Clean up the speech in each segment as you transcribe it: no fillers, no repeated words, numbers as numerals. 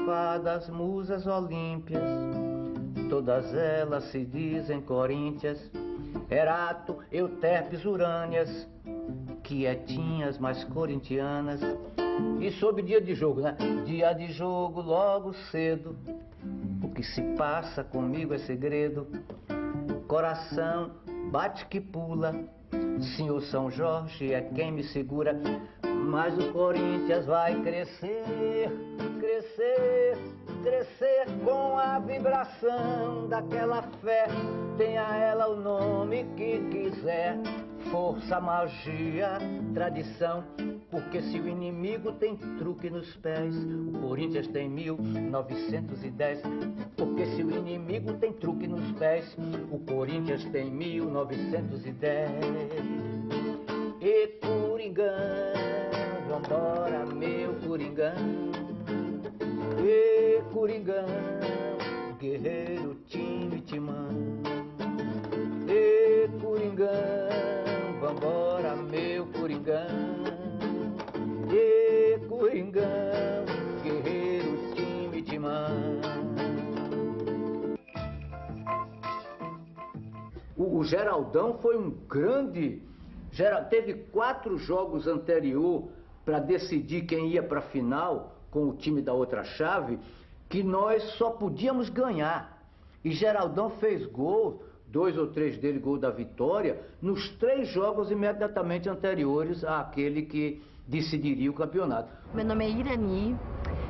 fadas, musas olímpias, todas elas se dizem coríntias. Erato, Euterpes, Urânias, quietinhas, mas corintianas. E sob dia de jogo, né? Dia de jogo logo cedo, o que se passa comigo é segredo. Coração bate que pula, senhor São Jorge é quem me segura. Mas o Corinthians vai crescer, crescer, crescer com a vibração daquela fé. Tenha ela o nome que quiser, força, magia, tradição. Porque se o inimigo tem truque nos pés, o Corinthians tem 1910. Porque se o inimigo tem truque nos pés, o Corinthians tem 1910. E Coringão, vambora meu Coringão. E Coringão, guerreiro, time, timão. E Coringão, vambora meu Coringão. E Coringão, guerreiro, time, timão. O Geraldão foi um grande... Teve 4 jogos anterior para decidir quem ia para a final com o time da outra chave, que nós só podíamos ganhar. E Geraldão fez gol, 2 ou 3 dele gol da vitória, nos 3 jogos imediatamente anteriores àquele que decidiria o campeonato. Meu nome é Irani,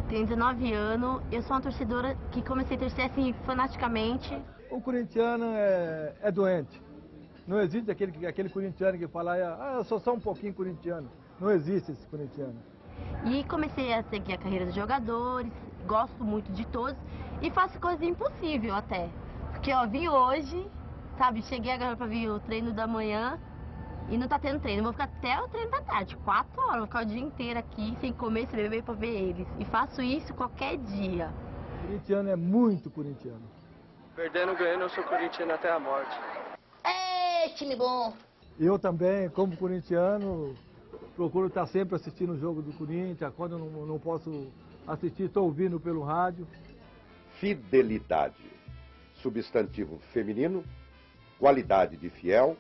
tenho 19 anos, eu sou uma torcedora que comecei a torcer assim fanaticamente. O corintiano é doente. Não existe aquele corintiano que fala, eu sou só um pouquinho corintiano. Não existe esse corintiano. E comecei a seguir a carreira dos jogadores, gosto muito de todos e faço coisa impossível até. Porque ó, vim hoje, sabe, cheguei agora para vir o treino da manhã e não tá tendo treino. Eu vou ficar até o treino da tarde, 4 horas, vou ficar o dia inteiro aqui sem comer, sem beber para ver eles. E faço isso qualquer dia. O corintiano é muito corintiano. Perdendo ou ganhando, eu sou corintiano até a morte. É, time bom. Eu também, como corintiano, procuro estar sempre assistindo o jogo do Corinthians. Quando eu não posso assistir, estou ouvindo pelo rádio. Fidelidade. Substantivo feminino, qualidade de fiel,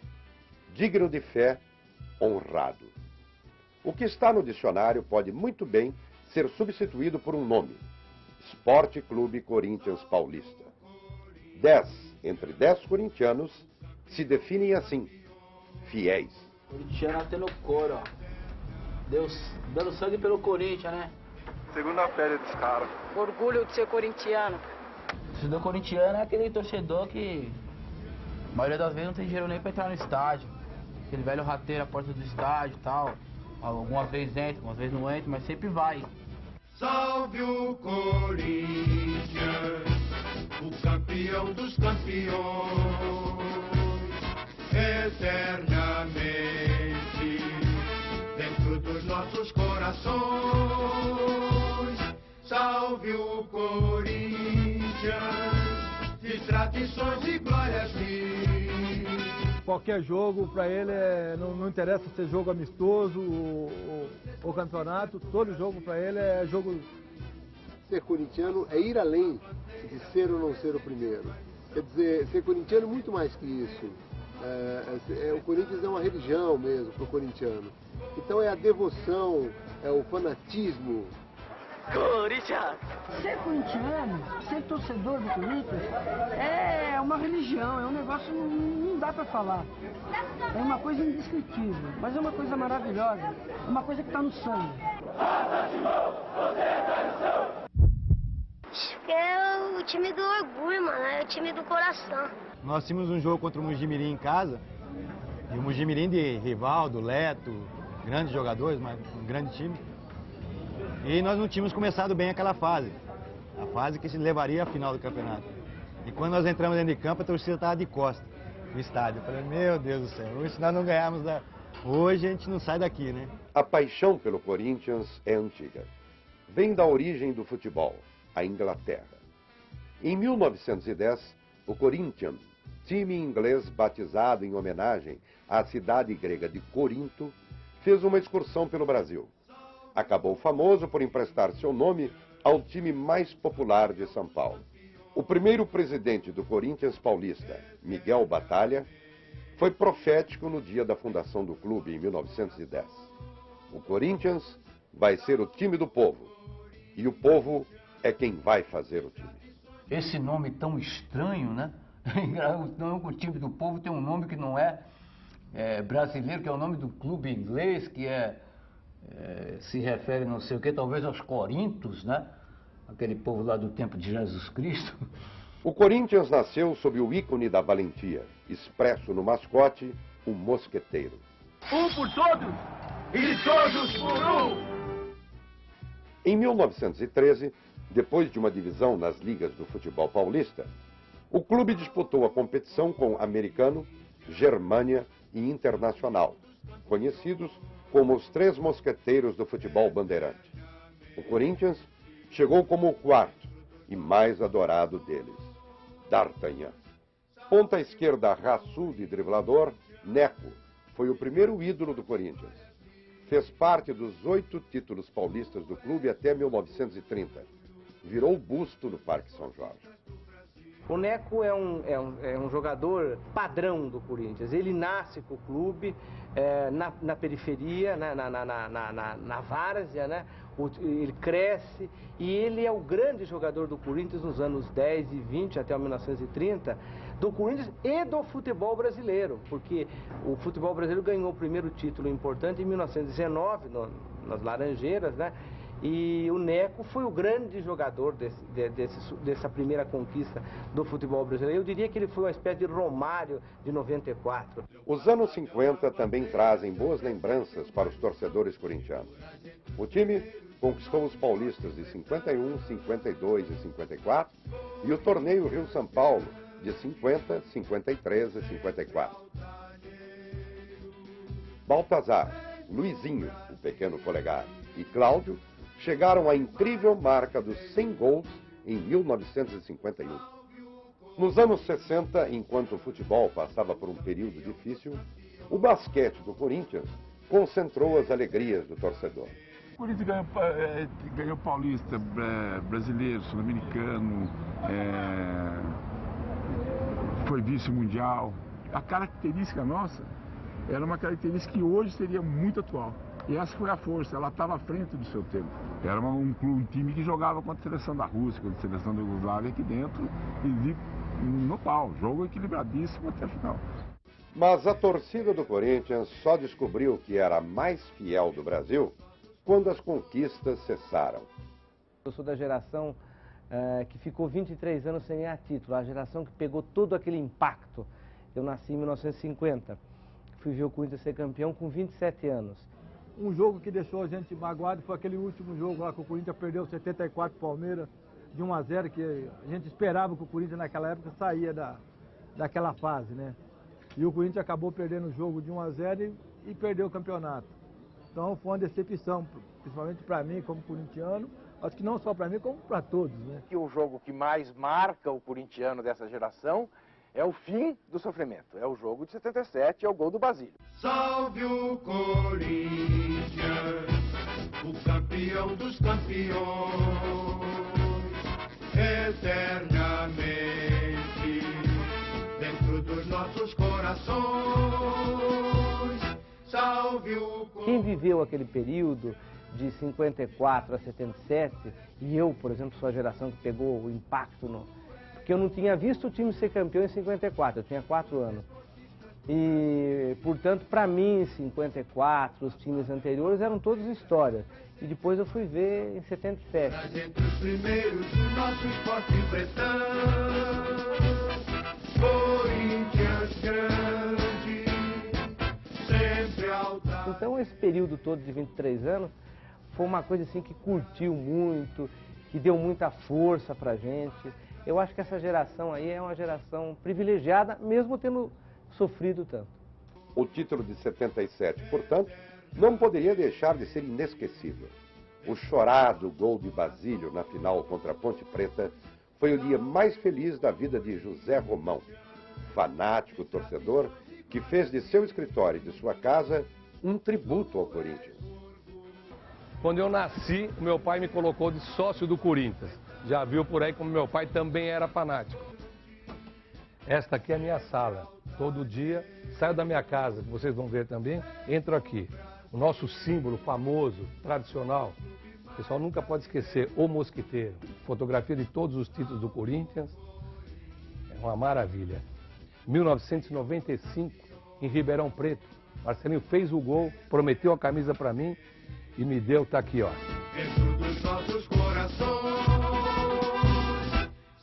digno de fé, honrado. O que está no dicionário pode muito bem ser substituído por um nome. Esporte Clube Corinthians Paulista. 10 entre 10 corintianos se definem assim, fiéis. Corintiano até no couro, ó. Deus dando sangue pelo Corinthians, né? Segunda pele dos caras. Orgulho de ser corintiano. Torcedor corintiano é aquele torcedor que a maioria das vezes não tem dinheiro nem pra entrar no estádio. Aquele velho rateiro à porta do estádio e tal. Algumas vezes entra, algumas vezes não entra, mas sempre vai. Salve o Corinthians, o campeão dos campeões, eternamente dentro dos nossos corações. Salve o Corinthians, de tradições e glórias mil. Qualquer jogo para ele não interessa ser jogo amistoso ou campeonato, todo jogo para ele é jogo. Ser corintiano é ir além de ser ou não ser o primeiro. Quer dizer, ser corintiano é muito mais que isso. O Corinthians é uma religião mesmo para o corintiano. Então é a devoção, é o fanatismo. Corinthians! Ser corintiano, ser torcedor do Corinthians é uma religião, é um negócio não dá para falar. É uma coisa indescritível, mas é uma coisa maravilhosa, é uma coisa que está no sangue. É o time do orgulho, mano, é o time do coração. Nós tínhamos um jogo contra o Mojimirim em casa, e o Mojimirim de Rivaldo, Leto, grandes jogadores, mas um grande time. E nós não tínhamos começado bem aquela fase, a fase que se levaria à final do campeonato. E quando nós entramos dentro de campo, a torcida estava de costas no estádio. Eu falei, meu Deus do céu, se nós não ganharmos hoje, a gente não sai daqui, né? A paixão pelo Corinthians é antiga. Vem da origem do futebol, a Inglaterra. Em 1910, o Corinthians, time inglês batizado em homenagem à cidade grega de Corinto, fez uma excursão pelo Brasil. Acabou famoso por emprestar seu nome ao time mais popular de São Paulo. O primeiro presidente do Corinthians paulista, Miguel Batalha, foi profético no dia da fundação do clube, em 1910. O Corinthians vai ser o time do povo, e o povo é quem vai fazer o time. Esse nome tão estranho, né? O time do povo tem um nome que não é brasileiro, que é o nome do clube inglês, que se refere não sei o que, talvez aos Corintos, né? Aquele povo lá do tempo de Jesus Cristo. O Corinthians nasceu sob o ícone da valentia, expresso no mascote, o mosqueteiro. Um por todos e todos por um! Em 1913, depois de uma divisão nas ligas do futebol paulista, o clube disputou a competição com Americano, Germânia e Internacional, conhecidos como os três mosqueteiros do futebol bandeirante. O Corinthians chegou como o quarto e mais adorado deles, D'Artagnan. Ponta esquerda raçudo e driblador, Neco foi o primeiro ídolo do Corinthians. Fez parte dos 8 títulos paulistas do clube até 1930. Virou busto no Parque São Jorge. O Neco é um jogador padrão do Corinthians. Ele nasce com o clube na periferia, na várzea, né? Ele cresce e ele é o grande jogador do Corinthians nos anos 10 e 20 até 1930, do Corinthians e do futebol brasileiro, porque o futebol brasileiro ganhou o primeiro título importante em 1919, nas Laranjeiras, né? E o Neco foi o grande jogador dessa primeira conquista do futebol brasileiro. Eu diria que ele foi uma espécie de Romário de 94. Os anos 50 também trazem boas lembranças para os torcedores corintianos. O time conquistou os paulistas de 51, 52 e 54 e o torneio Rio-São Paulo de 50, 53 e 54. Baltazar, Luizinho, o pequeno polegar, e Cláudio chegaram à incrível marca dos 100 gols em 1951. Nos anos 60, enquanto o futebol passava por um período difícil, o basquete do Corinthians concentrou as alegrias do torcedor. O Corinthians ganhou paulista, brasileiro, sul-americano, foi vice-mundial. A característica nossa era uma característica que hoje seria muito atual. E essa foi a força, ela estava à frente do seu tempo. Era um time que jogava contra a seleção da Rússia, contra a seleção da Iugoslávia aqui dentro, e no pau, jogo equilibradíssimo até a final. Mas a torcida do Corinthians só descobriu que era a mais fiel do Brasil quando as conquistas cessaram. Eu sou da geração que ficou 23 anos sem ganhar título, a geração que pegou todo aquele impacto. Eu nasci em 1950, fui ver o Corinthians ser campeão com 27 anos. Um jogo que deixou a gente magoado foi aquele último jogo lá que o Corinthians perdeu 74 Palmeiras de 1-0, que a gente esperava que o Corinthians naquela época saía daquela fase, né? E o Corinthians acabou perdendo o jogo de 1-0 e perdeu o campeonato. Então foi uma decepção, principalmente para mim como corintiano, acho que não só para mim, como para todos, né? O jogo que mais marca o corintiano dessa geração é o fim do sofrimento. É o jogo de 77, é o gol do Basílio. Salve o Corinthians, o campeão dos campeões, eternamente dentro dos nossos corações. Salve o Corinthians. Quem viveu aquele período de 54 a 77, e eu, por exemplo, sou a geração que pegou o impacto porque eu não tinha visto o time ser campeão em 54, eu tinha 4 anos. E, portanto, para mim, em 54, os times anteriores eram todos história. E depois eu fui ver em 77. Mas entre os primeiros do nosso esporte pretão, Corinthians grande, sempre alta. Então, esse período todo de 23 anos foi uma coisa assim que curtiu muito, que deu muita força pra gente. Eu acho que essa geração aí é uma geração privilegiada, mesmo tendo sofrido tanto. O título de 77, portanto, não poderia deixar de ser inesquecível. O chorado gol de Basílio na final contra a Ponte Preta foi o dia mais feliz da vida de José Romão, fanático torcedor que fez de seu escritório e de sua casa um tributo ao Corinthians. Quando eu nasci, o meu pai me colocou de sócio do Corinthians. Já viu por aí como meu pai também era fanático. Esta aqui é a minha sala. Todo dia, saio da minha casa, que vocês vão ver também, entro aqui. O nosso símbolo famoso, tradicional, o pessoal nunca pode esquecer, o mosquiteiro. Fotografia de todos os títulos do Corinthians. É uma maravilha. 1995, em Ribeirão Preto. Marcelinho fez o gol, prometeu a camisa para mim e me deu, tá aqui, ó. Dentro dos nossos corações.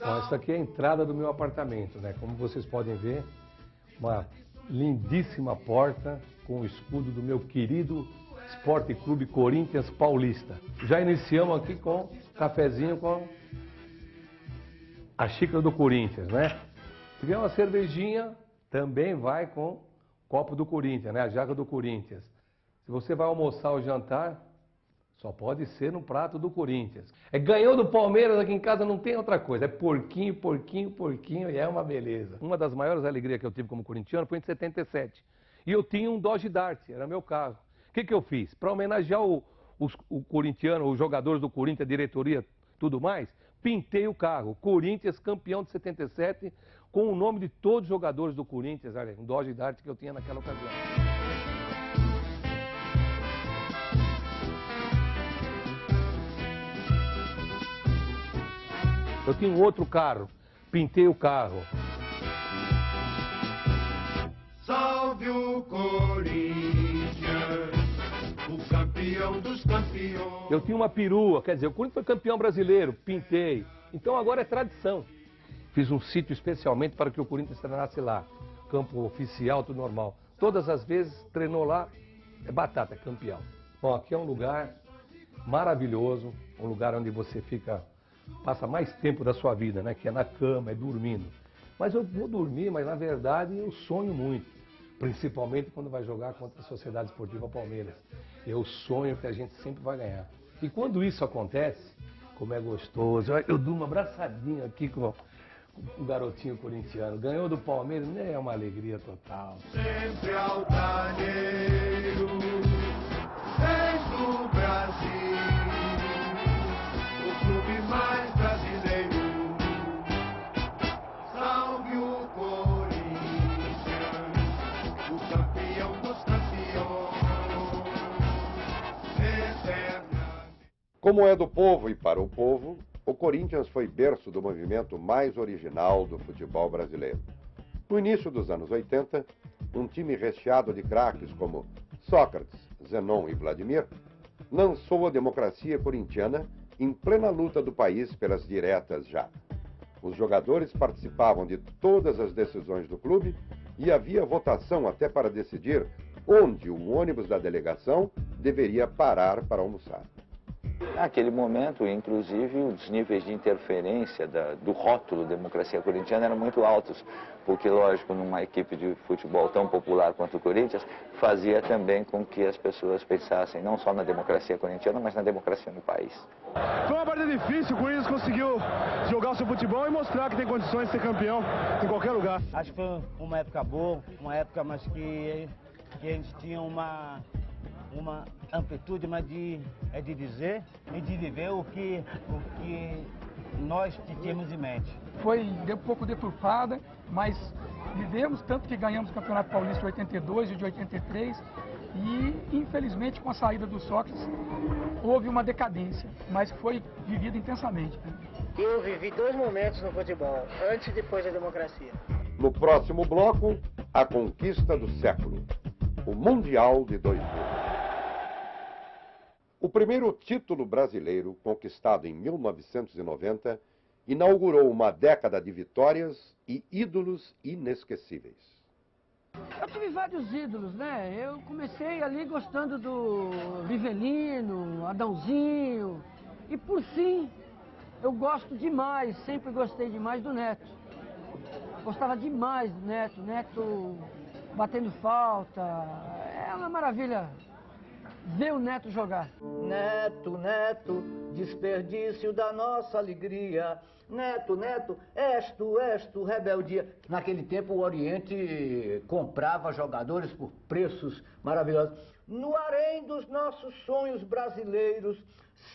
Bom, essa aqui é a entrada do meu apartamento, né? Como vocês podem ver, uma lindíssima porta com o escudo do meu querido Esporte Clube Corinthians Paulista. Já iniciamos aqui com cafezinho com a xícara do Corinthians, né? Se vier uma cervejinha, também vai com copo do Corinthians, né? A jaca do Corinthians. Se você vai almoçar ou jantar, só pode ser no prato do Corinthians. Ganhou do Palmeiras aqui em casa, não tem outra coisa. É porquinho, porquinho, porquinho e é uma beleza. Uma das maiores alegrias que eu tive como corintiano foi em 77. E eu tinha um Dodge Dart, era meu carro. O que eu fiz? Para homenagear o corintiano, os jogadores do Corinthians, a diretoria, tudo mais, pintei o carro. Corinthians, campeão de 77, com o nome de todos os jogadores do Corinthians, olha, um Dodge Dart que eu tinha naquela ocasião. Eu tinha um outro carro, pintei o carro. Salve o Corinthians, o campeão dos campeões. Eu tinha uma perua, quer dizer, o Corinthians foi campeão brasileiro, pintei. Então agora é tradição. Fiz um sítio especialmente para que o Corinthians treinasse lá. Campo oficial, tudo normal. Todas as vezes treinou lá, é batata, é campeão. Bom, aqui é um lugar maravilhoso, um lugar onde você passa mais tempo da sua vida, né? Que é na cama, é dormindo. Mas eu vou dormir, mas na verdade eu sonho muito. Principalmente quando vai jogar contra a Sociedade Esportiva Palmeiras. Eu sonho que a gente sempre vai ganhar. E quando isso acontece, como é gostoso, eu durmo abraçadinho aqui com o garotinho corintiano. Ganhou do Palmeiras, é uma alegria total. Sempre altaneiro, desde o Brasil, o clube mais brasileiro. Salve o Corinthians, o campeão dos campeões. Eterna. Como é do povo e para o povo, o Corinthians foi berço do movimento mais original do futebol brasileiro. No início dos anos 80, um time recheado de craques como Sócrates, Zenon e Vladimir lançou a democracia corintiana em plena luta do país pelas diretas já. Os jogadores participavam de todas as decisões do clube e havia votação até para decidir onde o ônibus da delegação deveria parar para almoçar. Naquele momento, inclusive, os níveis de interferência do rótulo democracia corintiana eram muito altos, porque, lógico, numa equipe de futebol tão popular quanto o Corinthians, fazia também com que as pessoas pensassem não só na democracia corintiana, mas na democracia no país. Foi uma partida difícil, o Corinthians conseguiu jogar o seu futebol e mostrar que tem condições de ser campeão em qualquer lugar. Acho que foi uma época boa, uma época mais que a gente tinha uma amplitude, mas de dizer e de viver o que nós tínhamos em mente. Foi um pouco deturpada, mas vivemos, tanto que ganhamos o Campeonato Paulista de 82 e de 83, e infelizmente com a saída do Sócrates houve uma decadência, mas foi vivida intensamente. Eu vivi dois momentos no futebol, antes e depois da democracia. No próximo bloco, a conquista do século, o Mundial de 2000. O primeiro título brasileiro, conquistado em 1990, inaugurou uma década de vitórias e ídolos inesquecíveis. Eu tive vários ídolos, né? Eu comecei ali gostando do Rivelino, Adãozinho, e por fim, eu gosto demais, sempre gostei demais do Neto. Gostava demais do Neto, Neto batendo falta, é uma maravilha ver o Neto jogar. Neto, Neto, desperdício da nossa alegria. Neto, Neto, esto, rebeldia. Naquele tempo o Oriente comprava jogadores por preços maravilhosos. No harém dos nossos sonhos brasileiros,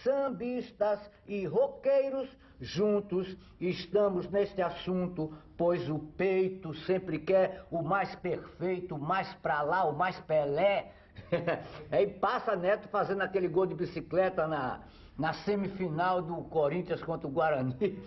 sambistas e roqueiros, juntos estamos neste assunto, pois o peito sempre quer o mais perfeito, o mais pra lá, o mais Pelé. Aí passa Neto fazendo aquele gol de bicicleta na semifinal do Corinthians contra o Guarani.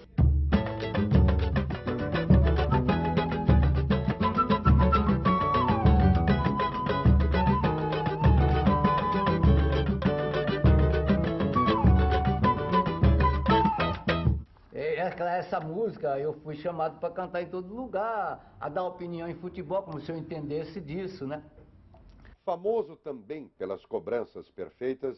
Essa música eu fui chamado para cantar em todo lugar, a dar opinião em futebol, como se eu entendesse disso, né? Famoso também pelas cobranças perfeitas,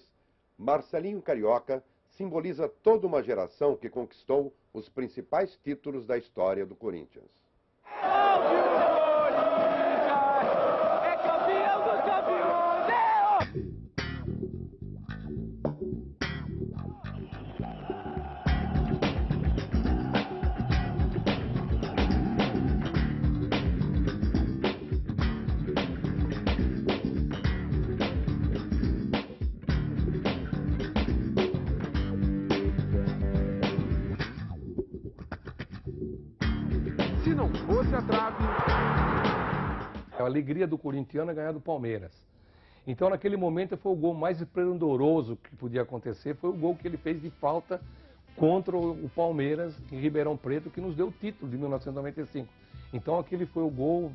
Marcelinho Carioca simboliza toda uma geração que conquistou os principais títulos da história do Corinthians. É campeão dos campeões! Se não fosse a trave... A alegria do corintiano é ganhar do Palmeiras. Então, naquele momento, foi o gol mais esplendoroso que podia acontecer, foi o gol que ele fez de falta contra o Palmeiras em Ribeirão Preto, que nos deu o título de 1995. Então, aquele foi o gol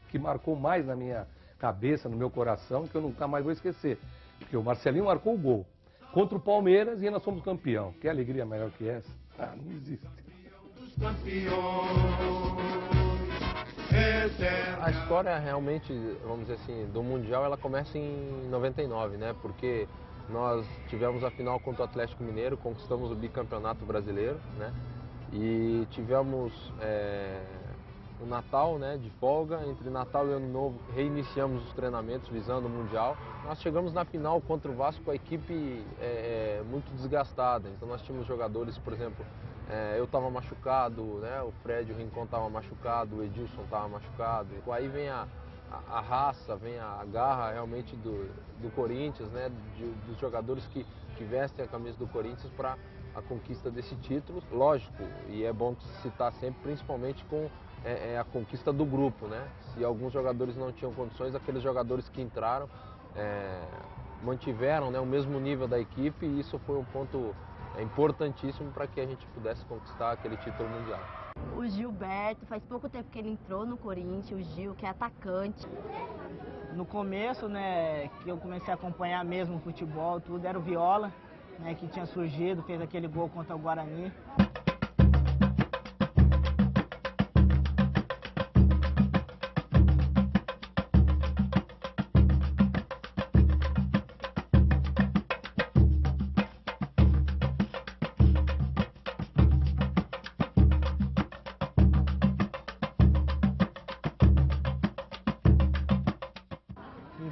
que marcou mais na minha cabeça, no meu coração, que eu nunca mais vou esquecer. Porque o Marcelinho marcou o gol contra o Palmeiras e nós somos campeão. Que alegria melhor que essa? Ah, não existe. A história realmente, vamos dizer assim, do Mundial, ela começa em 99, né? Porque nós tivemos a final contra o Atlético Mineiro, conquistamos o bicampeonato brasileiro, né? E tivemos o Natal, né, de folga. Entre Natal e Ano Novo, reiniciamos os treinamentos visando o Mundial. Nós chegamos na final contra o Vasco com a equipe muito desgastada. Então nós tínhamos jogadores, por exemplo, eu estava machucado, né? O Fred e o Rincon estavam machucados, o Edilson estava machucado. Aí vem a raça, vem a garra realmente do Corinthians, né? Dos jogadores que vestem a camisa do Corinthians para a conquista desse título. Lógico, e é bom citar sempre, principalmente com a conquista do grupo, né? Se alguns jogadores não tinham condições, aqueles jogadores que entraram mantiveram, né, o mesmo nível da equipe, e isso foi um ponto importantíssimo para que a gente pudesse conquistar aquele título mundial. O Gilberto, faz pouco tempo que ele entrou no Corinthians, o Gil, que é atacante. No começo, né, que eu comecei a acompanhar mesmo o futebol, tudo, era o Viola, né, que tinha surgido, fez aquele gol contra o Guarani.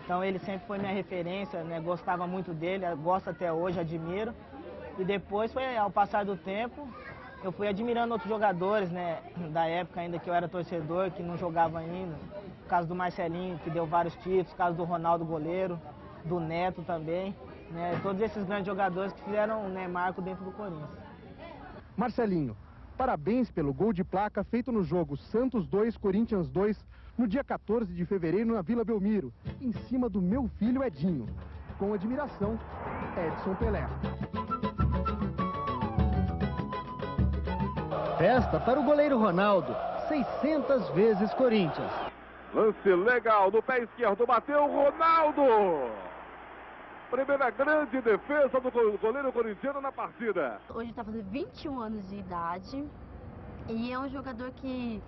Então ele sempre foi minha referência, né? Gostava muito dele, gosto até hoje, admiro. E depois, ao passar do tempo, eu fui admirando outros jogadores, né? Da época ainda que eu era torcedor, que não jogava ainda. O caso do Marcelinho, que deu vários títulos, o caso do Ronaldo goleiro, do Neto também, né? Todos esses grandes jogadores que fizeram, né, marco dentro do Corinthians. Marcelinho, parabéns pelo gol de placa feito no jogo Santos 2, Corinthians 2, no dia 14 de fevereiro na Vila Belmiro, em cima do meu filho Edinho. Com admiração, Edson Pelé. Festa para o goleiro Ronaldo, 600 vezes Corinthians. Lance legal do pé esquerdo, bateu Ronaldo! Primeira grande defesa do goleiro corintiano na partida. Hoje está fazendo 21 anos de idade e é um jogador que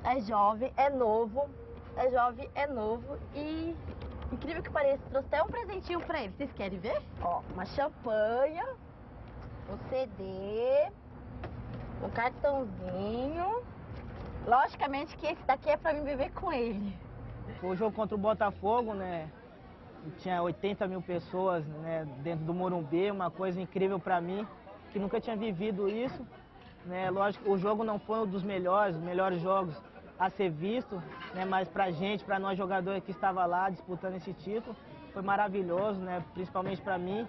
é jovem, é novo e, incrível que pareça, trouxe até um presentinho pra ele. Vocês querem ver? Ó, uma champanhe, um CD, um cartãozinho. Logicamente que esse daqui é pra mim beber com ele. Foi o jogo contra o Botafogo, né? tinha 80 mil pessoas, né, dentro do Morumbi, uma coisa incrível para mim, que nunca tinha vivido isso, né? Lógico, o jogo não foi um dos melhores jogos a ser visto, né, mas pra gente, para nós jogadores que estava lá disputando esse título, foi maravilhoso, né, principalmente para mim,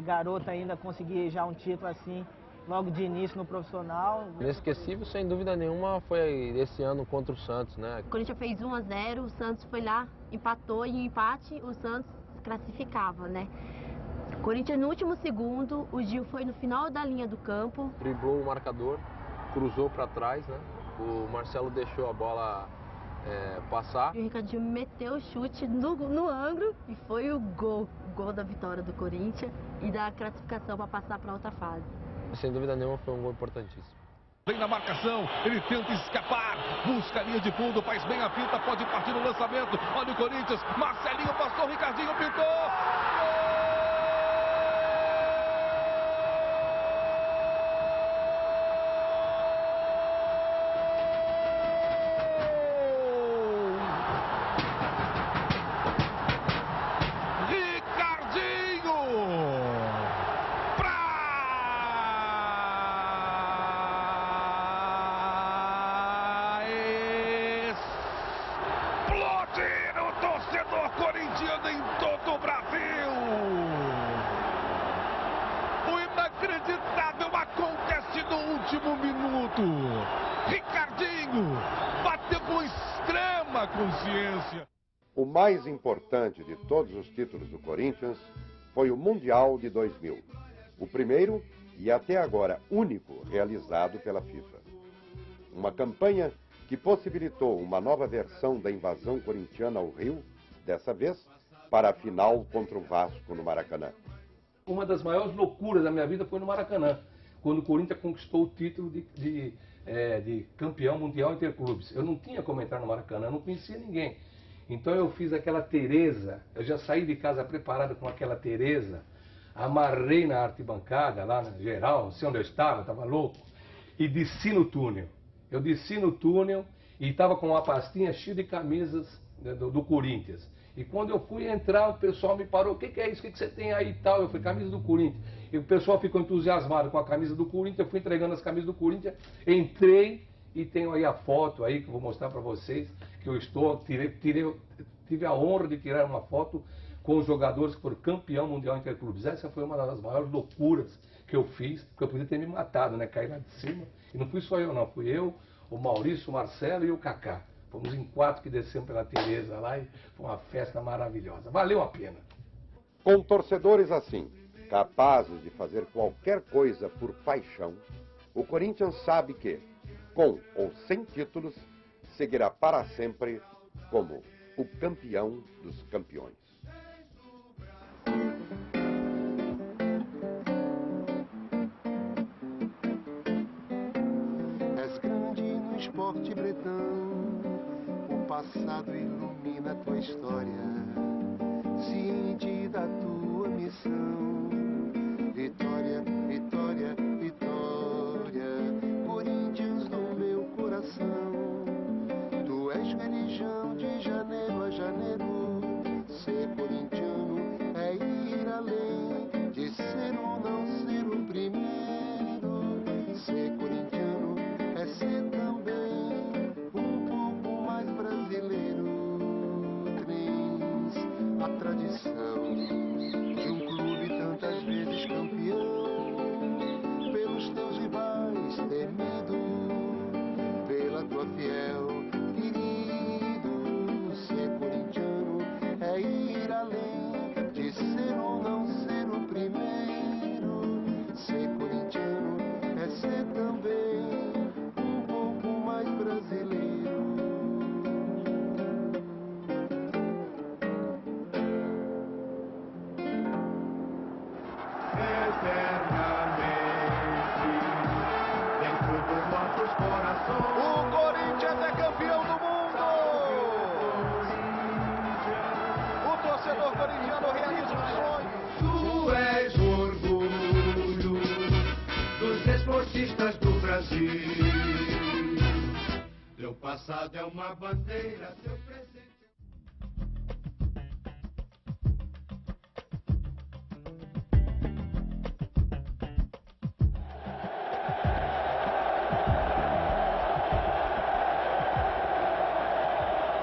garota ainda, conseguir já um título assim, logo de início no profissional. Inesquecível, sem dúvida nenhuma, foi esse ano contra o Santos, né? O Corinthians fez 1 a 0, o Santos foi lá, empatou e em empate o Santos classificava, né? O Corinthians no último segundo, o Gil foi no final da linha do campo. Driblou o marcador, cruzou para trás, né? O Marcelo deixou a bola passar. E o Ricardinho meteu o chute no ângulo e foi o gol da vitória do Corinthians e da classificação para passar para outra fase. Sem dúvida nenhuma foi um gol importantíssimo. Vem na marcação, ele tenta escapar, busca a linha de fundo, faz bem a finta, pode partir no lançamento. Olha o Corinthians, Marcelinho passou, Ricardinho pintou. Torcedor corintiano em todo o Brasil. O inacreditável acontece no último minuto. Ricardinho bateu com extrema consciência. O mais importante de todos os títulos do Corinthians foi o Mundial de 2000. O primeiro e até agora único realizado pela FIFA. Uma campanha que possibilitou uma nova versão da invasão corintiana ao Rio, dessa vez para a final contra o Vasco no Maracanã. Uma das maiores loucuras da minha vida foi no Maracanã, quando o Corinthians conquistou o título de campeão mundial interclubes. Eu não tinha como entrar no Maracanã, eu não conhecia ninguém. Então eu fiz aquela Tereza, eu já saí de casa preparado com aquela Tereza, amarrei na arquibancada, lá na geral, não sei onde eu estava louco, e desci no túnel. Eu desci no túnel e estava com uma pastinha cheia de camisas do Corinthians. E quando eu fui entrar, o pessoal me parou, o que é isso? O que você tem aí e tal? Eu falei, camisa do Corinthians. E o pessoal ficou entusiasmado com a camisa do Corinthians, eu fui entregando as camisas do Corinthians, entrei e tenho aí a foto aí que eu vou mostrar para vocês, que eu tive a honra de tirar uma foto com os jogadores que foram campeão mundial interclubes. Essa foi uma das maiores loucuras que eu fiz, porque eu podia ter me matado, né? Cair lá de cima. E não fui só eu, não. Fui eu, o Maurício, o Marcelo e o Kaká. Fomos em 4 que descemos pela Tereza lá e foi uma festa maravilhosa. Valeu a pena. Com torcedores assim, capazes de fazer qualquer coisa por paixão, o Corinthians sabe que, com ou sem títulos, seguirá para sempre como o campeão dos campeões. És grande no esporte bretão, o passado ilumina tua história, ciente da tua missão. Vitória, vitória, vitória, Corinthians no meu coração. Tu és religião de janeiro a janeiro. Ser corintiano é ir além de ser ou não ser o primeiro. Ser corintiano é ser também um pouco mais brasileiro. Tens a tradição de um clube tantas vezes campeão, pelos teus rivais temido, pela tua fiel querido. Ser corintiano é ir além de ser ou não ser o primeiro. Ser corintiano é ser também um pouco mais brasileiro. O Corinthians é campeão do mundo! O torcedor corintiano realiza um sonho. Tu és orgulho dos esportistas do Brasil. Teu passado é uma bandeira, teu presente...